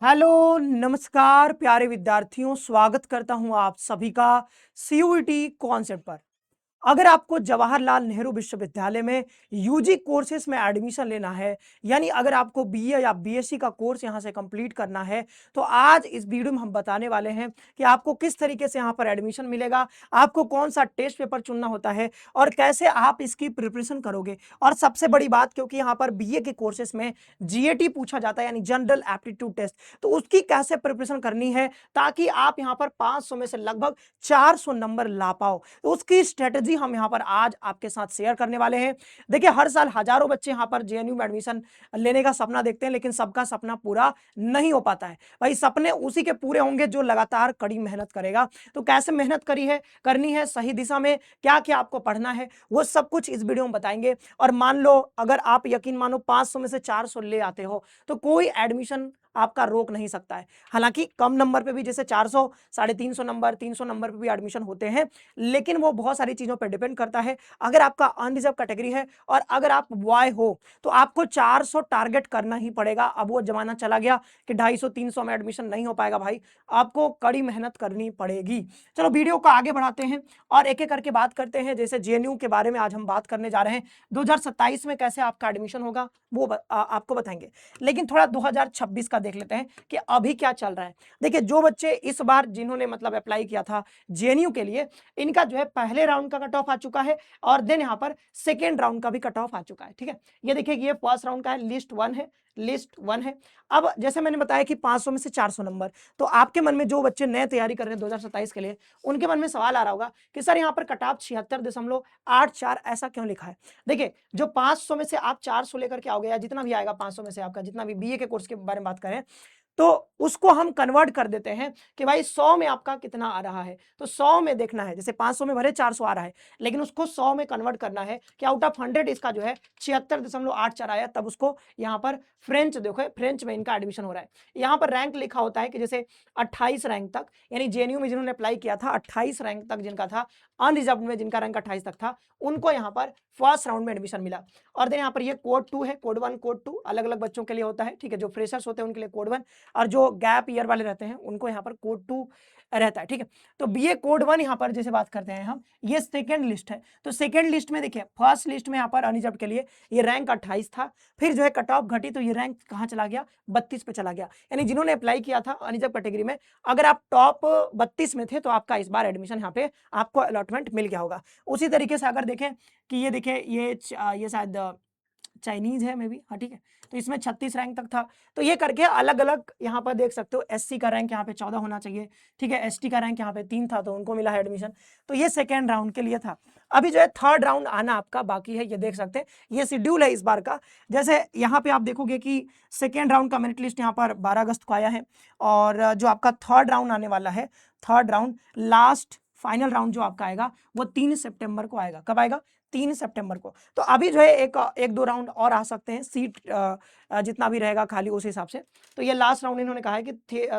Hello नमस्कार प्यारे विद्यार्थियों, स्वागत करता हूं आप सभी का सीयूईटी कॉन्सेप्ट पर। अगर आपको जवाहरलाल नेहरू विश्वविद्यालय में यूजी कोर्सेज में एडमिशन लेना है, यानी अगर आपको बीए या बीएससी का कोर्स यहां से कंप्लीट करना है, तो आज इस वीडियो में हम बताने वाले हैं कि आपको किस तरीके से यहां पर एडमिशन मिलेगा, आपको कौन सा टेस्ट पेपर चुनना होता है और कैसे आप इसकी प्रिपरेशन करोगे। और सबसे बड़ी बात, क्योंकि यहां पर बीए के कोर्सेज में जीएटी पूछा जाता है यानी जनरल एप्टीट्यूड टेस्ट, तो उसकी कैसे प्रिपरेशन करनी है ताकि आप यहां पर 500 में से लगभग 400 नंबर ला पाओ, तो उसकी स्ट्रेटजी हम यहां पर आज आपके साथ शेयर करने वाले हैं। देखिए, हर साल हजारों बच्चे यहां पर जेएनयू में एडमिशन लेने का सपना देखते हैं, लेकिन सबका सपना पूरा नहीं हो पाता है। भाई, सपने उसी के पूरे होंगे जो लगातार कड़ी मेहनत करेगा। तो कैसे मेहनत करनी है सही दिशा में, क्या क्या आपको पढ़ना है, वो सब कुछ इस वीडियो में बताएंगे। और मान लो, अगर आप यकीन मानो 500 में से 400 ले आते हो, तो कोई एडमिशन आपका रोक नहीं सकता है। हालांकि कम नंबर पे भी, जैसे 400, 350 नंबर, 300 नंबर पे भी एडमिशन होते हैं, लेकिन वो बहुत सारी चीजों पर डिपेंड करता है। अगर आपका अनरिजर्व कैटेगरी है और अगर आप बॉय हो, तो आपको 400 टारगेट करना ही पड़ेगा। अब वो जमाना चला गया कि 250, 300 में एडमिशन नहीं हो पाएगा भाई, आपको कड़ी मेहनत करनी पड़ेगी। चलो वीडियो को आगे बढ़ाते हैं और एक एक करके बात करते हैं। जैसे जेएनयू के बारे में आज हम बात करने जा रहे हैं, 2027 में कैसे आपका एडमिशन होगा वो आपको बताएंगे। लेकिन थोड़ा 2026 का देख लेते हैं कि अभी क्या चल रहा है। देखिए, जो बच्चे इस बार जिन्होंने मतलब अप्लाई किया था जेएनयू के लिए, इनका जो है पहले राउंड का कट ऑफ आ चुका है और देन यहाँ पर सेकेंड राउंड का भी कट ऑफ आ चुका है। ठीक है, ये देखिए, ये फर्स्ट राउंड का है, लिस्ट वन है। अब जैसे मैंने बताया कि 500 में से 400 नंबर, तो आपके मन में, जो बच्चे नए तैयारी कर रहे हैं 2027 के लिए, उनके मन में सवाल आ रहा होगा कि सर यहाँ पर कट ऑफ 76.84 ऐसा क्यों लिखा है। देखिए, जो 500 में से आप 400 लेकर के आओगे, या जितना भी आएगा 500 में से आपका, जितना भी बीए के कोर्स के बारे में बात करें, तो उसको हम कन्वर्ट कर देते हैं कि भाई 100 में आपका कितना आ रहा है। तो 100 में देखना है, जैसे 500 में भरे 400 आ रहा है, लेकिन उसको 100 में कन्वर्ट करना है कि आउट ऑफ 100 इसका जो है 76.84 आया, तब उसको यहाँ पर फ्रेंच देखो, फ्रेंच में इनका एडमिशन हो रहा है। यहाँ पर रैंक लिखा होता है कि जैसे 28 रैंक तक, यानी जेएनयू में जिन्होंने अप्लाई किया था 28 रैंक तक जिनका था, अनरिजर्व में जिनका रैंक 28 तक था, उनको यहाँ पर फर्स्ट राउंड में एडमिशन मिला। और देन यहाँ पर ये कोड 2 है, कोड 1, कोड 2 अलग अलग बच्चों के लिए होता है। ठीक है, जो फ्रेशर्स होते हैं उनके लिए कोड 1, और जो गैप ईयर वाले रहते हैं उनको यहाँ पर कोड 2 रहता है। ठीक है, तो बीए कोड 1 यहाँ पर जैसे बात करते हैं हम, ये सेकंड लिस्ट है। तो सेकंड लिस्ट में देखिए, फर्स्ट लिस्ट में यहाँ पर अनरिजर्व के लिए ये रैंक 28 था, फिर जो है कट ऑफ घटी तो ये रैंक कहाँ चला गया, 32 पे चला गया। यानी जिन्होंने अप्लाई किया था अनरिजर्व कैटेगरी में, अगर आप टॉप 32 में थे, तो आपका इस बार एडमिशन यहाँ पे आपको अलॉटमेंट मिल गया होगा। उसी तरीके से अगर देखें कि ये देखिए, ये शायद चाइनीज है मे बी, हाँ ठीक है, तो इसमें 36 रैंक तक था। तो ये करके अलग अलग यहाँ पर देख सकते हो, एससी का रैंक यहाँ पे 14 होना चाहिए। ठीक है, एसटी का रैंक यहाँ पे 3 था, तो उनको मिला है एडमिशन। तो ये सेकेंड राउंड के लिए था। अभी जो है थर्ड राउंड आना आपका बाकी है, ये देख सकते हैं, ये शेड्यूल है इस बार का। जैसे यहाँ पे आप देखोगे कि सेकेंड राउंड का मेरिट लिस्ट यहाँ पर 12 अगस्त को आया है, और जो आपका थर्ड राउंड आने वाला है, third round last final round जो आपका आएगा, वो 3 सितंबर को आएगा। कब आएगा? 3 सितंबर को। तो अभी जो है एक दो राउंड और आ सकते हैं, सीट जितना भी रहेगा खाली उस हिसाब से। तो ये लास्ट राउंड इन्होंने कहा है कि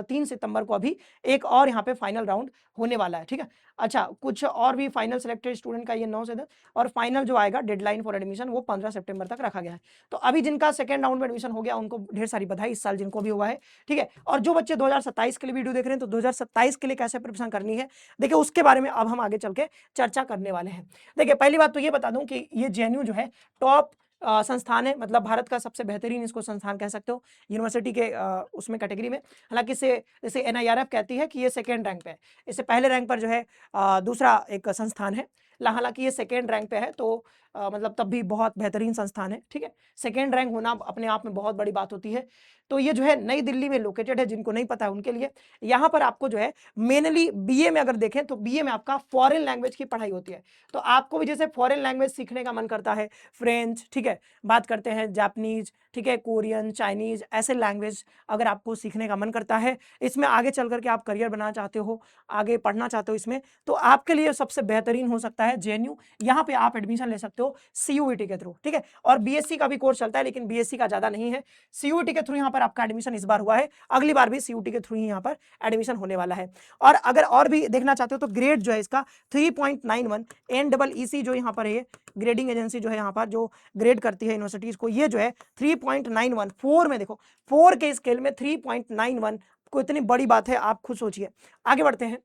3 सितंबर को अभी एक और यहाँ पे फाइनल राउंड होने वाला है। ठीक है, अच्छा, कुछ और भी फाइनल सिलेक्टेड स्टूडेंट का ये 9 से 10, और फाइनल जो आएगा डेडलाइन फॉर एडमिशन, वो 15 सितंबर तक रखा गया है। तो अभी जिनका सेकंड राउंड में एडमिशन हो गया, उनको ढेर सारी बधाई, इस साल जिनको भी हुआ है। ठीक है, और जो बच्चे 2027 के लिए वीडियो देख रहे हैं, तो 2027 के लिए कैसे प्रिपरेशन करनी है, देखिए उसके बारे में अब हम आगे चल के चर्चा करने वाले हैं। देखिए, पहली बात तो ये बता दूं कि ये जेएनयू जो है टॉप संस्थान है, मतलब भारत का सबसे बेहतरीन इसको संस्थान कह सकते हो यूनिवर्सिटी के उसमें कैटेगरी में। हालांकि इसे जैसे एनआईआरएफ कहती है कि ये सेकेंड रैंक पे है, इससे पहले रैंक पर जो है दूसरा एक संस्थान है। हालांकि ये सेकेंड रैंक पे है, तो मतलब तब भी बहुत बेहतरीन संस्थान है। ठीक है, सेकेंड रैंक होना अपने आप में बहुत बड़ी बात होती है। तो ये जो है नई दिल्ली में लोकेटेड है, जिनको नहीं पता है उनके लिए। यहाँ पर आपको जो है मेनली बीए में अगर देखें, तो बीए में आपका फॉरेन लैंग्वेज की पढ़ाई होती है। तो आपको भी जैसे फॉरेन लैंग्वेज सीखने का मन करता है, फ्रेंच, ठीक है, बात करते हैं जापानीज, ठीक है, कोरियन, चाइनीज, ऐसे लैंग्वेज अगर आपको सीखने का मन करता है, इसमें आगे चल करके आप करियर बनाना चाहते हो, आगे पढ़ना चाहते हो इसमें, तो आपके लिए सबसे बेहतरीन हो सकता है जेएनयू। यहाँ पे आप एडमिशन ले सकते हो। हो सीयूईटी के थ्रू, ठीक है। और बीएससी का भी कोर्स चलता है, लेकिन बीएससी का ज्यादा नहीं है, सीयूईटी के थ्रू यहाँ पर आपका एडमिशन इस बार हुआ है, अगली बार भी सीयूईटी के थ्रू ही यहाँ पर एडमिशन होने वाला है। और अगर और भी देखना चाहते हो तो ग्रेड जो है इसका 3.91 NEEC जो यहाँ पर है, ग्रेडिंग एजेंसी जो है यहाँ पर जो ग्रेड करती है यूनिवर्सिटीज को, ये जो है 3.91 4 में, देखो 4 के स्केल में 3.91 को इतनी बड़ी बात है, आप खुद सोचिए। आगे बढ़ते हैं।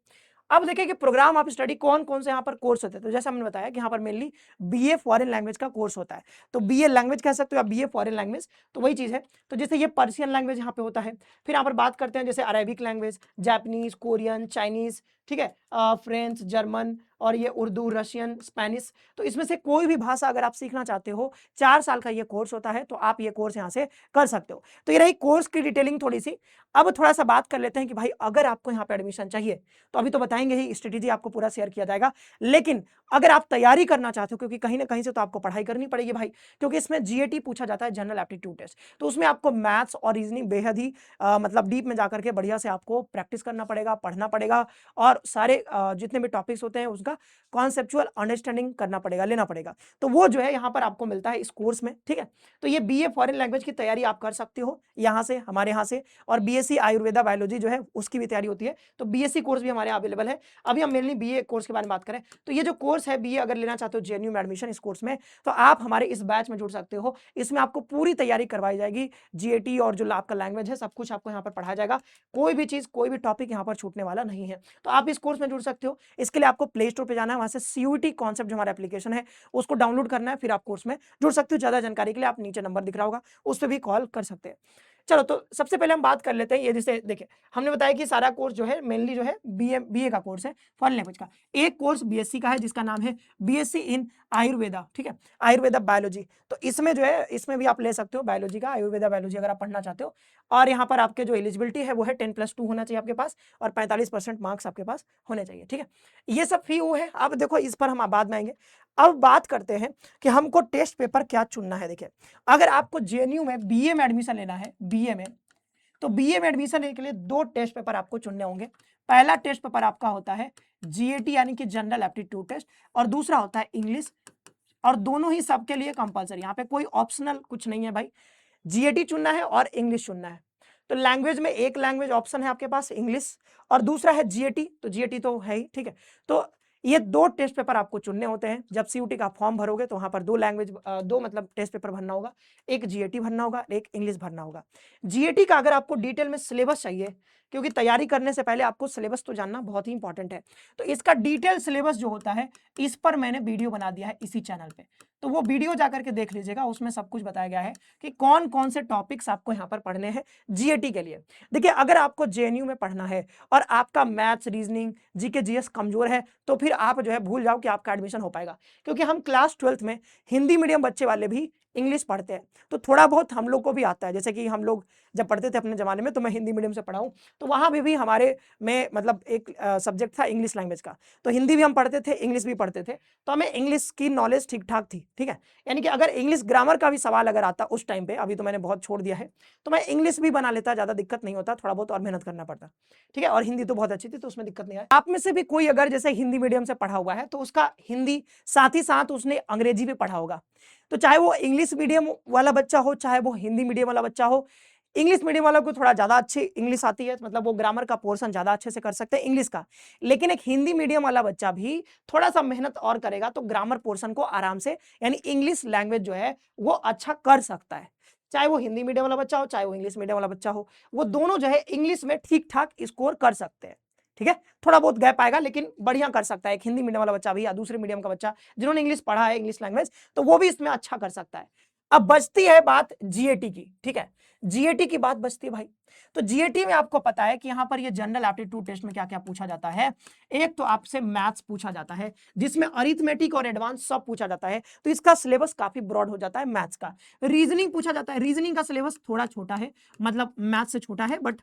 अब देखिए कि प्रोग्राम ऑफ स्टडी कौन कौन से यहाँ पर कोर्स होते हैं। तो जैसे हमने बताया कि यहाँ पर मेनली बीए फॉरेन लैंग्वेज का कोर्स होता है, तो बीए लैंग्वेज कह सकते हो या बीए फॉरेन लैंग्वेज, तो वही चीज़ है। तो जैसे ये पर्शियन लैंग्वेज यहाँ पे होता है, फिर यहाँ पर बात करते हैं जैसे Arabic language, Japanese, Korean, Chinese, ठीक है, फ्रेंच, जर्मन, और ये उर्दू, रशियन, स्पेनिश। तो इसमें से कोई भी भाषा अगर आप सीखना चाहते हो, 4 साल का ये कोर्स होता है, तो आप ये कोर्स यहाँ से कर सकते हो। तो ये रही कोर्स की डिटेलिंग थोड़ी सी। अब थोड़ा सा बात कर लेते हैं कि भाई अगर आपको यहाँ पे एडमिशन चाहिए, तो अभी तो बताएंगे ही, स्ट्रेटेजी आपको पूरा शेयर किया जाएगा, लेकिन अगर आप तैयारी करना चाहते हो, क्योंकि कहीं ना कहीं से तो आपको पढ़ाई करनी पड़ेगी भाई, क्योंकि इसमें जीएटी पूछा जाता है, जनरल एप्टीट्यूड टेस्ट, तो उसमें आपको मैथ्स और रीजनिंग बेहद ही मतलब डीप में जाकर के बढ़िया से आपको प्रैक्टिस करना पड़ेगा, पढ़ना पड़ेगा, और सारे जितने भी टॉपिक्स होते हैं उसका कॉन्सेप्चुअल अंडरस्टैंडिंग करना पड़ेगा, लेना पड़ेगा। तो वो जो है यहाँ पर आपको मिलता है इस कोर्स में, ठीक है। तो ये बीए फॉरेन लैंग्वेज की तैयारी आप कर सकते हो यहाँ से, हमारे यहाँ से, और बीएससी आयुर्वेदा बायोलॉजी जो है उसकी भी तैयारी होती है, तो बीएससी कोर्स भी हमारे अवेलेबल है। अभी हम मेनली बीए कोर्स के बारे में बात करें, तो ये जो कोर्स है बीए अगर लेना चाहते हो जेएनयू में एडमिशन इस कोर्स में, तो आप हमारे इस बैच में जुड़ सकते हो। इसमें आपको पूरी तैयारी करवाई जाएगी, जीएटी और जो आपका लैंग्वेज है सब कुछ आपको यहाँ पर पढ़ाया जाएगा, कोई भी चीज, कोई भी टॉपिक यहाँ पर छूटने वाला नहीं है। तो आप इस कोर्स में जुड़ सकते हो। इसके लिए आपको प्ले स्टोर पे जाना है, वहां से सीयूटी कॉन्सेप्ट जो हमारा एप्लीकेशन है उसको डाउनलोड करना है, फिर आप कोर्स में जुड़ सकते हो। ज्यादा जानकारी के लिए आप नीचे नंबर दिख रहा होगा, उस पर भी कॉल कर सकते हैं। चलो, तो सबसे पहले हम बात कर लेते हैं, ये जैसे देखिए हमने बताया कि सारा कोर्स जो है मेनली जो है बीए का कोर्स है, फॉरेन लैंग्वेज का। एक कोर्स बीएससी का है जिसका नाम है बीएससी इन आयुर्वेदा, ठीक है, आयुर्वेदा बायोलॉजी। तो इसमें जो है, इसमें भी आप ले सकते हो बायोलॉजी का, आयुर्वेदा बायोलॉजी अगर आप पढ़ना चाहते हो। और यहाँ पर आपके जो एलिजिबिलिटी है वो है 10+2 होना चाहिए आपके पास, और 45% मार्क्स आपके पास होने चाहिए, ठीक है। ये सब फी वो है। अब देखो इस पर हम बाद में आएंगे। अब बात करते हैं कि हमको टेस्ट पेपर क्या चुनना है। देखिए अगर आपको जेएनयू में बीए में एडमिशन लेना है, बीए में, तो बीए में एडमिशन लेने के लिए 2 टेस्ट पेपर आपको चुनने होंगे। पहला टेस्ट पेपर आपका होता है जीएटी यानी कि जनरल एप्टीट्यूड टेस्ट, और दूसरा होता है इंग्लिश, और दोनों ही सबके लिए कंपलसरी, यहाँ पे कोई ऑप्शनल कुछ नहीं है भाई, जीएटी चुनना है और इंग्लिश चुनना है। तो लैंग्वेज में एक लैंग्वेज ऑप्शन है आपके पास इंग्लिश, और दूसरा है जीएटी, तो जीएटी तो है ही, ठीक है। तो ये 2 टेस्ट पेपर आपको चुनने होते हैं। जब सीयूटी का फॉर्म भरोगे तो वहां पर 2 लैंग्वेज, 2 मतलब टेस्ट पेपर भरना होगा, एक जीएटी भरना होगा, एक इंग्लिश भरना होगा। जीएटी का अगर आपको डिटेल में सिलेबस चाहिए, क्योंकि तैयारी करने से पहले आपको सिलेबस तो जानना बहुत ही इंपॉर्टेंट है, तो इसका डिटेल सिलेबस जो होता है इस पर मैंने वीडियो बना दिया है इसी चैनल पे, तो वो वीडियो जाकर के देख लीजिएगा, उसमें सब कुछ बताया गया है कि कौन कौन से टॉपिक्स आपको यहाँ पर पढ़ने हैं जीएटी के लिए। देखिए अगर आपको जेएनयू में पढ़ना है और आपका मैथ्स, रीजनिंग, जीके, जीएस कमजोर है, तो फिर आप जो है भूल जाओ कि आपका एडमिशन हो पाएगा, क्योंकि हम क्लास 12th में हिंदी मीडियम बच्चे वाले भी इंग्लिश पढ़ते हैं, तो थोड़ा बहुत हम लोग को भी आता है। जैसे कि हम लोग जब पढ़ते थे अपने जमाने में, तो मैं हिंदी मीडियम से पढ़ा हूं, तो वहां भी हमारे में मतलब एक सब्जेक्ट था इंग्लिश लैंग्वेज का, तो हिंदी भी हम पढ़ते थे, इंग्लिश भी पढ़ते थे, तो हमें इंग्लिश की नॉलेज ठीक ठाक थी, ठीक है। यानी कि अगर इंग्लिश ग्रामर का भी सवाल अगर आता उस टाइम पे, अभी तो मैंने बहुत छोड़ दिया है, तो मैं इंग्लिश भी बना लेता, ज्यादा दिक्कत नहीं होता, थोड़ा बहुत और मेहनत करना पड़ता, ठीक है। और हिंदी तो बहुत अच्छी थी, तो उसमें दिक्कत नहीं आया। आप में से भी कोई अगर जैसे हिंदी मीडियम से पढ़ा हुआ है, तो उसका हिंदी साथ ही साथ उसने अंग्रेजी भी पढ़ा होगा, तो चाहे वो इंग्लिश मीडियम वाला बच्चा हो, चाहे वो हिंदी मीडियम वाला बच्चा हो, इंग्लिश मीडियम वालों को थोड़ा ज्यादा अच्छी इंग्लिश आती है, मतलब वो ग्रामर का पोर्शन ज्यादा अच्छे से कर सकते हैं इंग्लिश का, लेकिन एक हिंदी मीडियम वाला बच्चा भी थोड़ा सा मेहनत और करेगा तो ग्रामर पोर्शन को आराम से, यानी इंग्लिश लैंग्वेज जो है वो अच्छा कर सकता है। चाहे वो हिंदी मीडियम वाला बच्चा हो, चाहे वो इंग्लिश मीडियम वाला बच्चा हो, वो दोनों जो है इंग्लिश में ठीक ठाक स्कोर कर सकते हैं, ठीक है। थोड़ा बहुत गैप आएगा लेकिन बढ़िया कर सकता है एक हिंदी मीडियम वाला बच्चा भी, या दूसरे मीडियम का बच्चा जिन्होंने इंग्लिश पढ़ा है, इंग्लिश लैंग्वेज, तो वो भी इसमें अच्छा कर सकता है। अब बचती है बात जीएटी की, ठीक है, जीएटी की बात बचती है भाई। तो जीएटी में आपको पता है कि यहां पर ये जनरल एप्टीट्यूड टेस्ट में क्या क्या पूछा जाता है। एक तो आपसे मैथ्स पूछा जाता है, जिसमें अरिथमेटिक और एडवांस सब पूछा जाता है, तो इसका सिलेबस काफी ब्रॉड हो जाता है मैथ्स का। रीजनिंग पूछा जाता है, रीजनिंग का सिलेबस थोड़ा छोटा है, मतलब मैथ्स से छोटा है, बट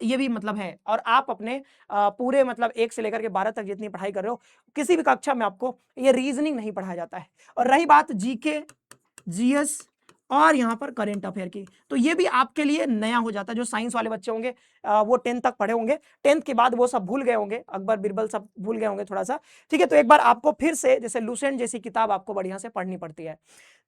ये भी मतलब है। और आप अपने पूरे मतलब 1 से लेकर के 12 तक जितनी पढ़ाई कर रहे हो, किसी भी कक्षा में आपको ये रीजनिंग नहीं पढ़ाया जाता है। और रही बात जीके, जीएस और यहाँ पर करंट अफेयर की। तो ये भी आपके लिए नया हो जाता है। जो साइंस वाले बच्चे होंगे वो 10th तक पढ़े होंगे, 10th के बाद वो सब भूल गए होंगे, अकबर बिरबल सब भूल गए होंगे थोड़ा सा, ठीक है। तो एक बार आपको फिर से जैसे लूसेंट जैसी किताब आपको बढ़िया से पढ़नी पड़ती है।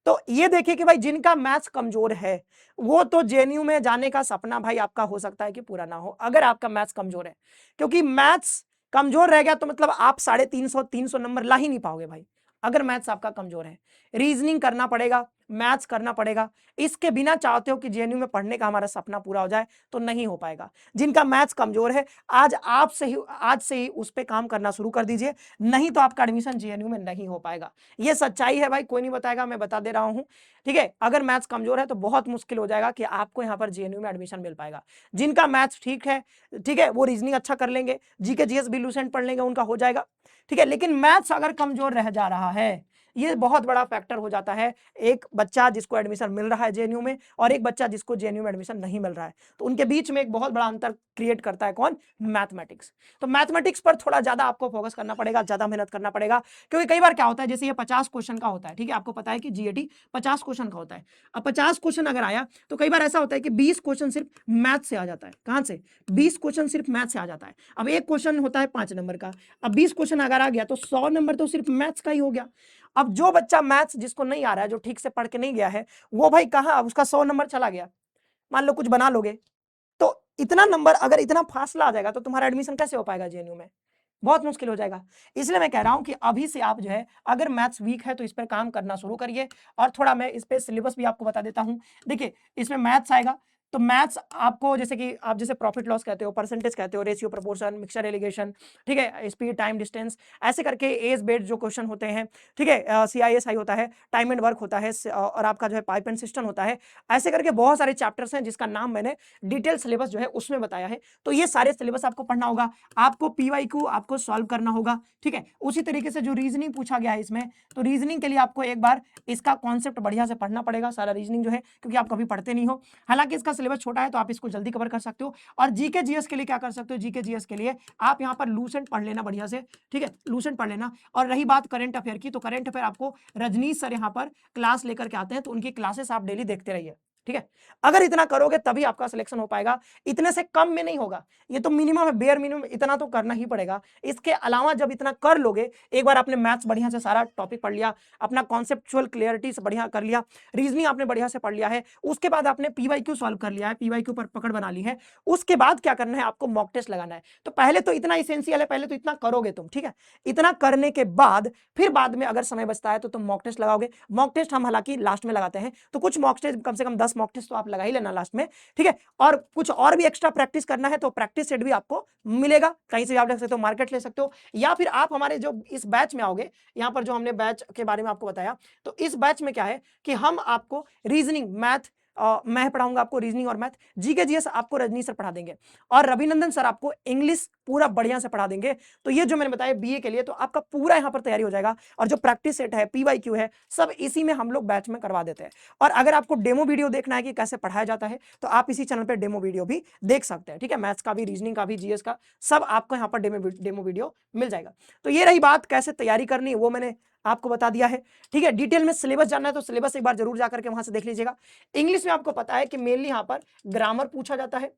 तो ये देखिए कि भाई जिनका मैथ्स कमजोर है वो तो जेएनयू में जाने का सपना भाई आपका हो सकता है कि पूरा ना हो, अगर आपका मैथ्स कमजोर है। क्योंकि मैथ्स कमजोर रह गया तो मतलब आप 350 नंबर ला ही नहीं पाओगे भाई, अगर मैथ्स आपका कमजोर है। रीजनिंग करना पड़ेगा, मैथ्स करना पड़ेगा, इसके बिना चाहते हो कि जेएनयू में पढ़ने का हमारा सपना पूरा हो जाए तो नहीं हो पाएगा। जिनका मैथ्स कमजोर है आज से ही उस पर काम करना शुरू कर दीजिए, नहीं तो आपका एडमिशन जेएनयू में नहीं हो पाएगा। ये सच्चाई है भाई, कोई नहीं बताएगा, मैं बता दे रहा हूं, ठीक है। अगर मैथ्स कमजोर है तो बहुत मुश्किल हो जाएगा कि आपको यहाँ पर जेएनयू में एडमिशन मिल पाएगा। जिनका मैथ्स ठीक है, ठीक है, वो रीजनिंग अच्छा कर लेंगे, जीके जीएस भी लूसेंट पढ़ लेंगे, उनका हो जाएगा, ठीक है। लेकिन मैथ्स अगर कमजोर रह जा रहा है, ये बहुत बड़ा फैक्टर हो जाता है। एक बच्चा जिसको एडमिशन मिल रहा है जेएनयू में और एक बच्चा जिसको जेएनयू में एडमिशन नहीं मिल रहा है, तो उनके बीच में एक बहुत बड़ा अंतर क्रिएट करता है कौन? मैथमेटिक्स। तो मैथमेटिक्स पर थोड़ा ज्यादा आपको फोकस करना पड़ेगा, ज्यादा मेहनत करना पड़ेगा। क्योंकि कई बार क्या होता है, जैसे ये 50 क्वेश्चन का होता है, ठीक है, आपको पता है कि जीएटी 50 क्वेश्चन का होता है। अब 50 क्वेश्चन अगर आया तो कई बार ऐसा होता है कि 20 क्वेश्चन सिर्फ मैथ से आ जाता है। कहां से? 20 क्वेश्चन सिर्फ मैथ से आ जाता है। अब एक क्वेश्चन होता है 5 नंबर का, अब 20 क्वेश्चन अगर आ गया तो 100 नंबर तो सिर्फ मैथ्स का ही हो गया। अब जो बच्चा मैथ्स जिसको नहीं आ रहा है, जो ठीक से पढ़ के नहीं गया है, वो भाई कहां, उसका 100 नंबर चला गया। मान लो कुछ बना लोगे तो इतना नंबर, अगर इतना फासला आ जाएगा तो तुम्हारा एडमिशन कैसे हो पाएगा जेएनयू में? बहुत मुश्किल हो जाएगा। इसलिए मैं कह रहा हूं कि अभी से आप जो है, अगर मैथ्स वीक है तो इस पर काम करना शुरू करिए। और थोड़ा मैं इस पे सिलेबस भी आपको बता देता हूं। देखिए इसमें मैथ्स आएगा, तो मैथ्स आपको जैसे कि आप जैसे प्रॉफिट लॉस कहते हो, परसेंटेज कहते हो, रेशियो प्रोपोर्शन, मिक्सचर एलिगेशन, ठीक है, स्पीड टाइम डिस्टेंस, ऐसे करके एज बेस्ड जो क्वेश्चन होते हैं, ठीक है, सीआईएसआई होता है, टाइम एंड वर्क होता है, और आपका जो है पाइप एंड सिस्टम होता है। ऐसे करके बहुत सारे चैप्टर्स हैं जिसका नाम मैंने डिटेल सिलेबस जो है उसमें बताया है। तो ये सारे सिलेबस आपको पढ़ना होगा, आपको पीवाईक्यू आपको सॉल्व करना होगा, ठीक है। उसी तरीके से जो रीजनिंग पूछा गया है इसमें, तो रीजनिंग के लिए आपको एक बार इसका कॉन्सेप्ट बढ़िया से पढ़ना पड़ेगा, सारा रीजनिंग जो है, क्योंकि आप कभी पढ़ते नहीं हो। हालांकि इसका सिलेबस छोटा है तो आप इसको जल्दी कवर कर सकते हो। और जीके जीएस के लिए क्या कर सकते हो, जीके जीएस के लिए आप यहाँ पर लूसेंट पढ़ लेना बढ़िया से, ठीक है, लूसेंट पढ़ लेना। और रही बात करंट अफेयर की, तो करंट अफेयर आपको रजनीश सर यहाँ पर क्लास लेकर के आते हैं, तो उनकी क्लासेस आप डेली देखते रहिए, ठीक है। अगर इतना करोगे तभी आपका सिलेक्शन हो पाएगा, इतने से कम में नहीं होगा। ये तो मिनिमम है, बेयर मिनिमम, इतना तो करना ही पड़ेगा। इसके अलावा जब इतना कर लोगे, एक बार आपने मैथ्स बढ़िया से सारा टॉपिक पढ़ लिया, अपना कॉन्सेप्चुअल क्लियरिटी से बढ़िया कर लिया, रीजनिंग आपने बढ़िया से पढ़ लिया है, उसके बाद आपने पीवाईक्यू सॉल्व कर लिया है, पीवाईक्यू पर पकड़ बना ली है, उसके बाद क्या करना है, आपको मॉक टेस्ट लगाना है। तो पहले तो इतना इसेंशियल है, पहले तो इतना करोगे तुम, ठीक है। इतना करने के बाद फिर बाद में अगर समय बचता है तो तुम मॉक टेस्ट लगाओगे। मॉक टेस्ट हम हालांकि लास्ट में लगाते हैं, तो कुछ मॉक टेस्ट, कम से कम 10 मॉक टेस्ट तो आप लगा ही लेना लास्ट में, ठीक है। और कुछ और भी एक्स्ट्रा प्रैक्टिस करना है तो प्रैक्टिस सेट भी आपको मिलेगा, कहीं से आप ले सकते हो, मार्केट ले सकते हो, या फिर आप हमारे जो इस बैच में आओगे, यहाँ पर जो हमने बैच के बारे में आपको बताया, तो इस बैच में क्या है कि हम आपको रीजनिंग, मैथ, मैं पढ़ाऊंगा आपको रीजनिंग और मैथ, जीके जीएस आपको रजनीश सर पढ़ा देंगे, और रविनंदन सर आपको इंग्लिश पूरा बढ़िया से पढ़ा देंगे। तो ये जो मैंने बताया बीए के लिए, तो आपका पूरा यहाँ पर तैयारी हो जाएगा। और जो प्रैक्टिस सेट है, पीवाईक्यू है, सब इसी में हम लोग बैच में करवा देते हैं। और अगर आपको डेमो वीडियो देखना है कि कैसे पढ़ाया जाता है, तो आप इसी चैनल पर डेमो वीडियो भी देख सकते हैं, ठीक है। मैथ्स का भी, रीजनिंग का भी, जीएस का, सब आपको यहाँ पर डेमो वीडियो मिल जाएगा। तो ये रही बात कैसे तैयारी करनी है, वो मैंने आपको बता दिया है, ठीक है। डिटेल में सिलेबस जानना है तो सिलेबस एक बार जरूर जाकर के वहां से देख लीजिएगा। इंग्लिश में आपको पता है कि मेनली यहाँ पर ग्रामर पूछा जाता है,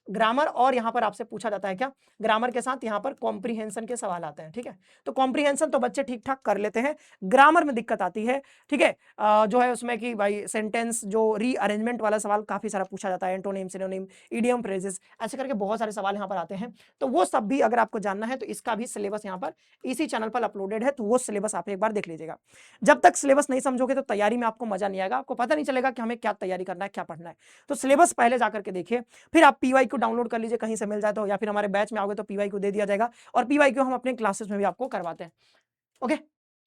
ग्रामर और यहाँ पर आपसे पूछा जाता है क्या, ग्रामर के साथ यहाँ पर कॉम्प्रीहेंशन के सवाल आते हैं, ठीक है। तो कॉम्प्रीहेंशन तो बच्चे ठीक ठाक कर लेते हैं, ग्रामर में दिक्कत आती है, ठीक है। जो है उसमें कि भाई सेंटेंस जो रीअरेंजमेंट वाला सवाल काफी सारा पूछा जाता है, एंटोनिम, सिनोनिम, इडियम, फ्रेजेस, ऐसे करके बहुत सारे सवाल यहाँ पर आते हैं। तो वो सब भी अगर आपको जानना है तो इसका भी सिलेबस यहाँ पर इसी चैनल पर अपलोडेड है, तो वो सिलेबस आप एक बार देख लीजिएगा। जब तक सिलेबस नहीं समझोगे तो तैयारी में आपको मजा नहीं आएगा, आपको पता नहीं चलेगा कि हमें क्या तैयारी करना है, क्या पढ़ना है। तो सिलेबस पहले जाकर के देखिए, फिर आप पीवाईक्यू डाउनलोड कर लीजिए, कहीं से मिल जाए तो, या फिर हमारे बैच में आओगे तो पीवाईक्यू दे दिया जाएगा, और पीवाईक्यू हम अपने क्लासेस में भी आपको करवाते हैं। ओके,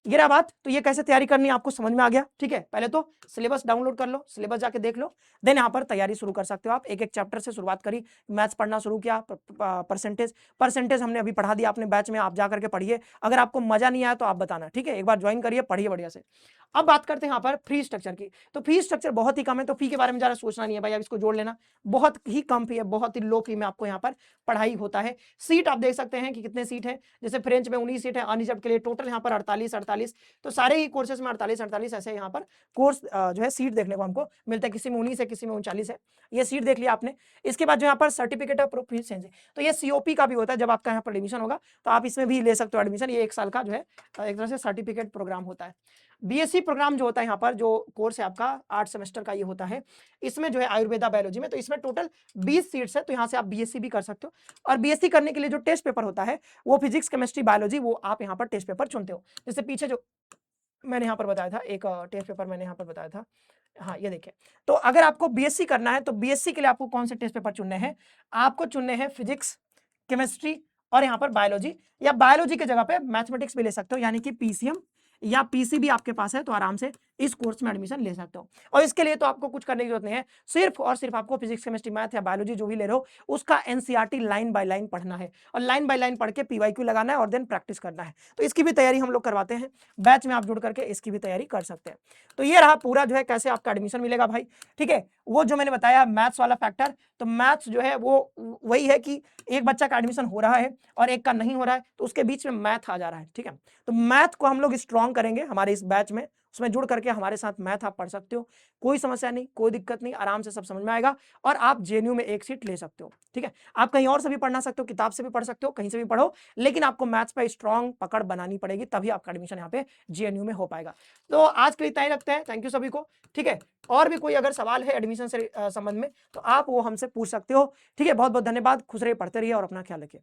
ये रहा बात। तो ये कैसे तैयारी करनी है आपको समझ में आ गया, ठीक है। पहले तो सिलेबस डाउनलोड कर लो, सिलेबस जाके देख लो, देन यहाँ पर तैयारी शुरू कर सकते हो आप। एक एक चैप्टर से शुरुआत करी, मैथ्स पढ़ना शुरू किया, परसेंटेज हमने अभी पढ़ा दिया अपने बैच में, आप जाकर के पढ़िए। अगर आपको मजा नहीं आया तो आप बताना, ठीक है। एक बार ज्वाइन करिए, पढ़िए बढ़िया से। अब बात करते हैं यहाँ पर फी स्ट्रक्चर की। तो फी स्ट्रक्चर बहुत ही कम है, तो फी के बारे में ज़्यादा सोचना नहीं है भाई, अब इसको जोड़ लेना। बहुत ही कम फी है, बहुत ही लो फी में आपको यहाँ पर पढ़ाई होता है। सीट आप देख सकते हैं कि कितने सीट है, जैसे फ्रेंच में 19 सीट है, अनरिजर्व के लिए टोटल यहाँ पर 48। तो सारे ही कोर्सेज में 48 ऐसे यहाँ पर कोर्स जो है सीट देखने को हमको मिलता है। किसी में 19 है, किसी में 39 है, ये सीट देख लिया आपने। इसके बाद जो यहाँ पर सर्टिफिकेट ऑफ प्रोफिशिएंसी, तो ये सीओपी का भी होता है। जब आपका यहाँ पर एडमिशन होगा तो आप इसमें भी ले सकते हो एडमिशन। ये 1 साल का जो है एक तरह से सर्टिफिकेट प्रोग्राम होता है। बीएससी प्रोग्राम जो होता है यहाँ पर, जो कोर्स है आपका 8 सेमेस्टर का ये होता है, इसमें जो है आयुर्वेदा बायोलॉजी में, तो इसमें टोटल 20 सीट्स है। तो यहाँ से आप बीएससी भी कर सकते हो, और बीएससी करने के लिए जो टेस्ट पेपर होता है वो फिजिक्स केमिस्ट्री बायोलॉजी, वो आप यहाँ पर टेस्ट पेपर चुनते हो। जैसे पीछे जो मैंने यहाँ पर बताया था, एक टेस्ट पेपर मैंने यहाँ पर बताया था, हाँ ये देखिए। तो अगर आपको बीएससी करना है तो बीएससी के लिए आपको कौन से टेस्ट पेपर चुनने हैं? आपको चुनने हैं फिजिक्स, केमिस्ट्री और यहाँ पर बायोलॉजी, या बायोलॉजी की जगह पे मैथमेटिक्स भी ले सकते हो, यानी कि पीसीएम या पीसीबी आपके पास है तो आराम से इस कोर्स में एडमिशन ले सकते हो। और इसके लिए तो आपको कुछ करने की जरूरत नहीं है, सिर्फ और सिर्फ आपको फिजिक्स, केमिस्ट्री, मैथ या बायोलॉजी जो भी ले रहे हो उसका एनसीईआरटी लाइन बाय लाइन पढ़ना है, और लाइन बाय लाइन पढ़ के पीवाईक्यू लगाना है और देन प्रैक्टिस करना है। तो इसकी भी तैयारी हम लोग करवाते हैं, बैच में आप जुड़ करके इसकी भी तैयारी कर सकते हैं। तो ये रहा पूरा जो है कैसे आपका एडमिशन मिलेगा भाई, ठीक है। वो जो मैंने बताया मैथ्स वाला फैक्टर, तो मैथ्स जो है वो वही है कि एक बच्चा का एडमिशन हो रहा है और एक का नहीं हो रहा है, तो उसके बीच में मैथ आ जा रहा है, ठीक है। तो मैथ को हम लोग स्ट्रॉन्ग करेंगे हमारे इस बैच में, उसमें जुड़ करके हमारे साथ मैथ आप पढ़ सकते हो, कोई समस्या नहीं, कोई दिक्कत नहीं, आराम से सब समझ में आएगा, और आप जेएनयू में एक सीट ले सकते हो, ठीक है। आप कहीं और से भी पढ़ना सकते हो, किताब से भी पढ़ सकते हो, कहीं से भी पढ़ो, लेकिन आपको मैथ्स पे स्ट्रॉन्ग पकड़ बनानी पड़ेगी, तभी आपका एडमिशन यहाँ पे जेएनयू में हो पाएगा। तो आज के लिए इतना ही रखते हैं, थैंक यू सभी को, ठीक है। और भी कोई अगर सवाल है एडमिशन से संबंध में तो आप वो हमसे पूछ सकते हो, ठीक है। बहुत बहुत धन्यवाद, खुश रहिए, पढ़ते रहिए और अपना ख्याल रखिए।